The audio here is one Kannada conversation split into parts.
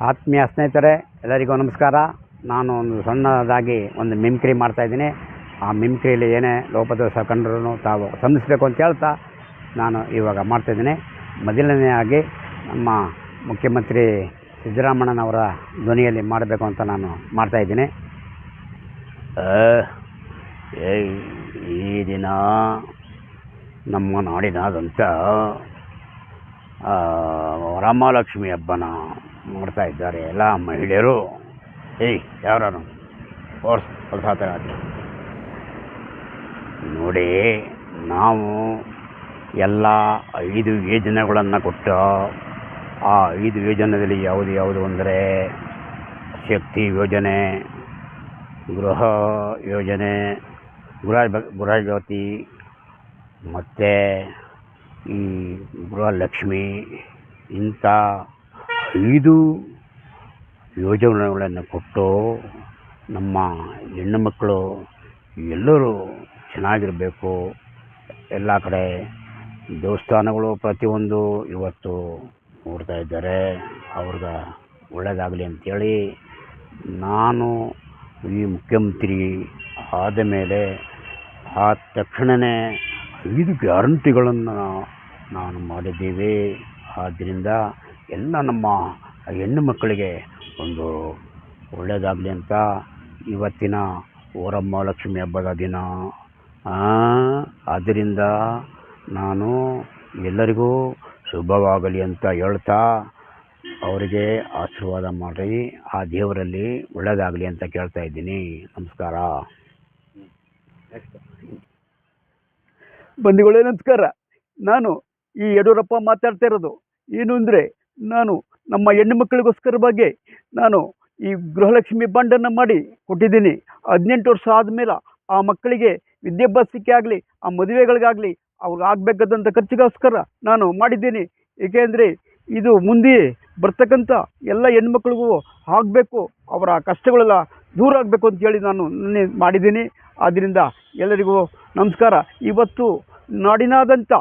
ಆತ್ಮೀಯ ಸ್ನೇಹಿತರೆ, ಎಲ್ಲರಿಗೂ ನಮಸ್ಕಾರ. ನಾನು ಒಂದು ಸಣ್ಣದಾಗಿ ಒಂದು ಮಿಮಿಕ್ರಿ ಮಾಡ್ತಾಯಿದ್ದೀನಿ. ಆ ಮಿಮಿಕ್ರಿಯಲ್ಲಿ ಏನೇ ಲೋಪದೋಷ ಕಂಡ್ರೂ ತಾವು ಕ್ಷಮಿಸಬೇಕು ಅಂತ ಹೇಳ್ತಾ ನಾನು ಇವಾಗ ಮಾಡ್ತಾಯಿದ್ದೀನಿ. ಮೊದಲನೆಯಾಗಿ ನಮ್ಮ ಮುಖ್ಯಮಂತ್ರಿ ಸಿದ್ದರಾಮಣ್ಣನವರ ಧ್ವನಿಯಲ್ಲಿ ಮಾಡಬೇಕು ಅಂತ ನಾನು ಮಾಡ್ತಾಯಿದ್ದೀನಿ. ಈ ದಿನ ನಮ್ಮ ನಾಡಿನಾದಂಥ ವರಮಹಾಲಕ್ಷ್ಮಿ ಹಬ್ಬನ ಮಾಡ್ತಾ ಇದ್ದಾರೆ ಎಲ್ಲ ಮಹಿಳೆಯರು. ಯಾರು ಹೊಸ ನೋಡಿ, ನಾವು ಎಲ್ಲ 5 ಯೋಜನೆಗಳನ್ನು ಕೊಟ್ಟು, ಆ 5 ಯೋಜನೆಯಲ್ಲಿ ಯಾವುದು ಅಂದರೆ ಶಕ್ತಿ ಯೋಜನೆ, ಗೃಹ ಯೋಜನೆ, ಗೃಹಜ್ಯೋತಿ ಮತ್ತು ಈ ಗೃಹಲಕ್ಷ್ಮಿ, ಇಂಥ 5 ಯೋಜನೆಗಳನ್ನು ಕೊಟ್ಟು ನಮ್ಮ ಹೆಣ್ಣು ಮಕ್ಕಳು ಎಲ್ಲರೂ ಚೆನ್ನಾಗಿರಬೇಕು. ಎಲ್ಲ ಕಡೆ ದೇವಸ್ಥಾನಗಳು ಪ್ರತಿಯೊಂದು ಇವತ್ತು ನೋಡ್ತಾ ಇದ್ದಾರೆ. ಅವ್ರಿಗೆ ಒಳ್ಳೆಯದಾಗಲಿ ಅಂಥೇಳಿ ನಾನು ಈ ಮುಖ್ಯಮಂತ್ರಿ ಆದ ಮೇಲೆ ಆದ ತಕ್ಷಣವೇ 5 ಗ್ಯಾರಂಟಿಗಳನ್ನು ನಾನು ಮಾಡಿದ್ದೀವಿ. ಆದ್ದರಿಂದ ಎಲ್ಲ ನಮ್ಮ ಹೆಣ್ಣು ಮಕ್ಕಳಿಗೆ ಒಂದು ಒಳ್ಳೆಯದಾಗಲಿ ಅಂತ ಇವತ್ತಿನ ವರಮಹಾಲಕ್ಷ್ಮಿ ಹಬ್ಬದ ದಿನ. ಆದ್ದರಿಂದ ನಾನು ಎಲ್ಲರಿಗೂ ಶುಭವಾಗಲಿ ಅಂತ ಹೇಳ್ತಾ ಅವರಿಗೆ ಆಶೀರ್ವಾದ ಮಾಡಿ ಆ ದೇವರಲ್ಲಿ ಒಳ್ಳೆಯದಾಗಲಿ ಅಂತ ಕೇಳ್ತಾ ಇದ್ದೀನಿ. ನಮಸ್ಕಾರ. ಬಂಧುಗಳೇ ನಮಸ್ಕಾರ. ನಾನು ಈ ಯಡಿಯೂರಪ್ಪ ಮಾತಾಡ್ತಾ ಇರೋದು. ಏನು ಅಂದರೆ, ನಾನು ನಮ್ಮ ಹೆಣ್ಣು ಮಕ್ಕಳಿಗೋಸ್ಕರವಾಗಿ ನಾನು ಈ ಗೃಹಲಕ್ಷ್ಮಿ ಬಾಂಡನ್ನು ಮಾಡಿ ಕೊಟ್ಟಿದ್ದೀನಿ. 18 ವರ್ಷ ಆದಮೇಲೆ ಆ ಮಕ್ಕಳಿಗೆ ವಿದ್ಯಾಭ್ಯಾಸಕ್ಕೆ ಆಗಲಿ, ಆ ಮದುವೆಗಳಿಗಾಗಲಿ, ಅವ್ರಿಗೆ ಆಗಬೇಕಾದಂಥ ಖರ್ಚಿಗೋಸ್ಕರ ನಾನು ಮಾಡಿದ್ದೀನಿ. ಏಕೆಂದರೆ ಇದು ಮುಂದೆ ಬರ್ತಕ್ಕಂಥ ಎಲ್ಲ ಹೆಣ್ಮಕ್ಳಿಗೂ ಆಗಬೇಕು, ಅವರ ಕಷ್ಟಗಳೆಲ್ಲ ದೂರ ಆಗಬೇಕು ಅಂತೇಳಿ ನಾನು ಮಾಡಿದ್ದೀನಿ. ಆದ್ದರಿಂದ ಎಲ್ಲರಿಗೂ ನಮಸ್ಕಾರ. ಇವತ್ತು ನಾಡಿನಾದಂಥ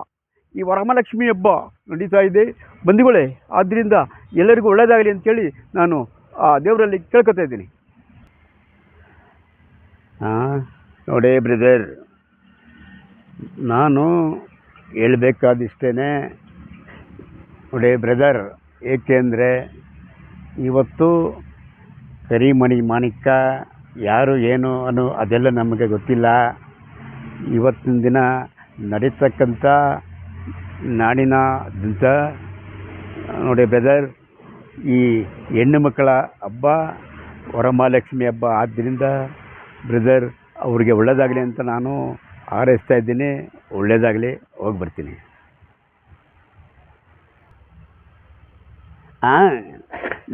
ಈ ವರಮಹಾಲಕ್ಷ್ಮಿ ಹಬ್ಬ ನಡೀತಾ ಇದೆ ಬಂಧುಗಳೇ. ಆದ್ದರಿಂದ ಎಲ್ಲರಿಗೂ ಒಳ್ಳೆಯದಾಗಲಿ ಅಂಥೇಳಿ ನಾನು ಆ ದೇವರಲ್ಲಿ ಕೇಳ್ಕೊತಾ ಇದ್ದೀನಿ. ನೋಡಿ ಬ್ರದರ್, ನಾನು ಹೇಳಬೇಕಾದಿಷ್ಟೇ. ನೋಡಿ ಬ್ರದರ್, ಏಕೆಂದರೆ ಇವತ್ತು ಕರಿಮಣಿ ಮಾಣಿಕ್ಯ ಯಾರು ಏನು ಅದೆಲ್ಲ ನಮಗೆ ಗೊತ್ತಿಲ್ಲ. ಇವತ್ತಿನ ದಿನ ನಡೀತಕ್ಕಂಥ ನಾಡಿನಾದ್ಯಂತ ನೋಡಿ ಬ್ರದರ್, ಈ ಹೆಣ್ಣು ಮಕ್ಕಳ ಹಬ್ಬ ವರಮಹಾಲಕ್ಷ್ಮಿ ಹಬ್ಬ. ಆದ್ದರಿಂದ ಬ್ರದರ್, ಅವ್ರಿಗೆ ಒಳ್ಳೆಯದಾಗಲಿ ಅಂತ ನಾನು ಹಾರೈಸ್ತಾ ಇದ್ದೀನಿ. ಒಳ್ಳೆಯದಾಗಲಿ, ಹೋಗಿ ಬರ್ತೀನಿ.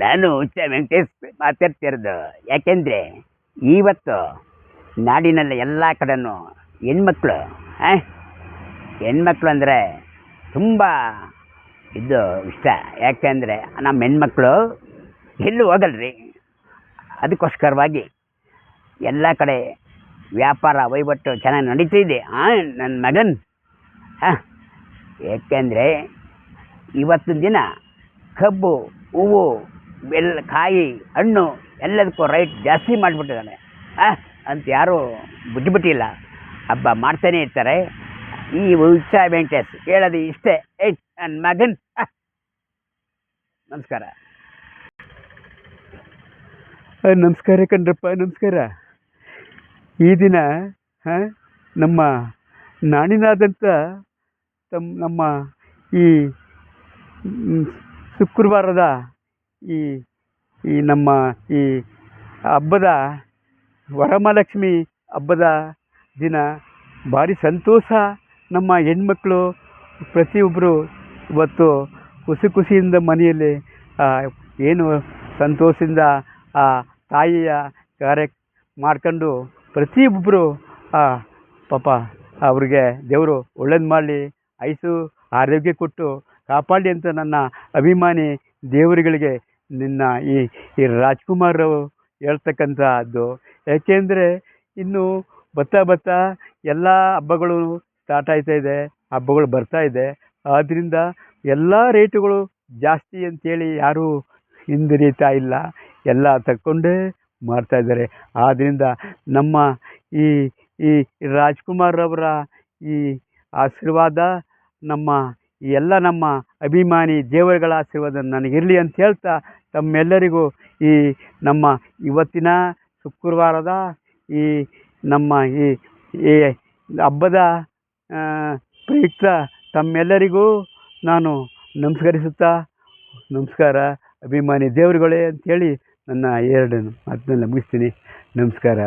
ನಾನು ವೆಂಕಟೇಶ್ ಮಾತಾಡ್ತಿರೋದು. ಯಾಕೆಂದರೆ ಇವತ್ತು ನಾಡಿನಲ್ಲಿ ಎಲ್ಲ ಕಡೆನೂ ಹೆಣ್ಮಕ್ಳು ಅಂದರೆ ತುಂಬ ಇದು ಇಷ್ಟ. ಯಾಕೆಂದರೆ ನಮ್ಮ ಹೆಣ್ಮಕ್ಳು ಎಲ್ಲೂ ಹೋಗಲ್ರಿ. ಅದಕ್ಕೋಸ್ಕರವಾಗಿ ಎಲ್ಲ ಕಡೆ ವ್ಯಾಪಾರ ವಹಿವಾಟು ಚೆನ್ನಾಗಿ ನಡೀತಿದೆ. ನನ್ನ ಮಗನ್ ಯಾಕೆಂದರೆ ಇವತ್ತಿನ ದಿನ ಕಬ್ಬು, ಹೂವು, ಕಾಯಿ, ಹಣ್ಣು ಎಲ್ಲದಕ್ಕೂ ರೈಟ್ ಜಾಸ್ತಿ ಮಾಡಿಬಿಟ್ಟಿದ್ದಾನೆ ಅಂತ ಯಾರೂ ಬುದ್ಧಿಬಿಟ್ಟಿಲ್ಲ. ಹಬ್ಬ ಮಾಡ್ತಾನೆ ಇರ್ತಾರೆ. ಈ ಉತ್ಸಾಹ ವೆಂಕಟೇಶ್ ಹೇಳೋದು ಇಷ್ಟೇ. ನನ್ನ ಮಗನ್ ನಮಸ್ಕಾರ. ನಮಸ್ಕಾರ ಕಣ್ರಪ್ಪ, ನಮಸ್ಕಾರ. ಈ ದಿನ ನಮ್ಮ ನಾಡಿನಾದಂಥ ನಮ್ಮ ಈ ಶುಕ್ರವಾರದ ಈ ನಮ್ಮ ಈ ಹಬ್ಬದ ವರಮಹಾಲಕ್ಷ್ಮಿ ಹಬ್ಬದ ದಿನ ಭಾರಿ ಸಂತೋಷ. ನಮ್ಮ ಹೆಣ್ಮಕ್ಳು ಪ್ರತಿಯೊಬ್ಬರು ಇವತ್ತು ಖುಷಿಯಿಂದ ಮನೆಯಲ್ಲಿ ಏನು ಸಂತೋಷದಿಂದ ಆ ತಾಯಿಯ ಕಾರ್ಯ ಮಾಡ್ಕೊಂಡು ಪ್ರತಿಯೊಬ್ಬರು ಪಾಪ ಅವ್ರಿಗೆ ದೇವರು ಒಳ್ಳೇದು ಮಾಡಲಿ, ಆಯುಸ್ಸು ಆರೋಗ್ಯ ಕೊಟ್ಟು ಕಾಪಾಡಲಿ ಅಂತ ನನ್ನ ಅಭಿಮಾನಿ ದೇವರುಗಳಿಗೆ ನಿನ್ನ ಈ ರಾಜ್ಕುಮಾರ್ ಹೇಳ್ತಕ್ಕಂಥದ್ದು. ಯಾಕೆಂದರೆ ಇನ್ನು ಬರ್ತಾ ಎಲ್ಲ ಹಬ್ಬಗಳು ಸ್ಟಾರ್ಟ್ ಆಗ್ತಾಯಿದೆ, ಹಬ್ಬಗಳು ಬರ್ತಾಯಿದೆ. ಆದ್ದರಿಂದ ಎಲ್ಲ ರೇಟುಗಳು ಜಾಸ್ತಿ ಅಂಥೇಳಿ ಯಾರೂ ಹಿಂದಿರಿತಾ ಇಲ್ಲ, ಎಲ್ಲ ತಕ್ಕೊಂಡೇ ಮಾಡ್ತಾಯಿದ್ದಾರೆ. ಆದ್ದರಿಂದ ನಮ್ಮ ಈ ಈ ರಾಜ್ಕುಮಾರ್ ಅವರ ಈ ಆಶೀರ್ವಾದ, ನಮ್ಮ ಈ ಎಲ್ಲ ನಮ್ಮ ಅಭಿಮಾನಿ ದೇವರುಗಳ ಆಶೀರ್ವಾದ ನನಗಿರಲಿ ಅಂತ ಹೇಳ್ತಾ, ತಮ್ಮೆಲ್ಲರಿಗೂ ಈ ನಮ್ಮ ಇವತ್ತಿನ ಶುಕ್ರವಾರದ ಈ ನಮ್ಮ ಈ ಈ ಹಬ್ಬದ ಪ್ರಯುಕ್ತ ತಮ್ಮೆಲ್ಲರಿಗೂ ನಾನು ನಮಸ್ಕರಿಸುತ್ತಾ, ನಮಸ್ಕಾರ ಅಭಿಮಾನಿ ದೇವರುಗಳೇ ಅಂಥೇಳಿ ನನ್ನ 2 ಮಾತನ್ನ ಮುಗಿಸ್ತೀನಿ. ನಮಸ್ಕಾರ.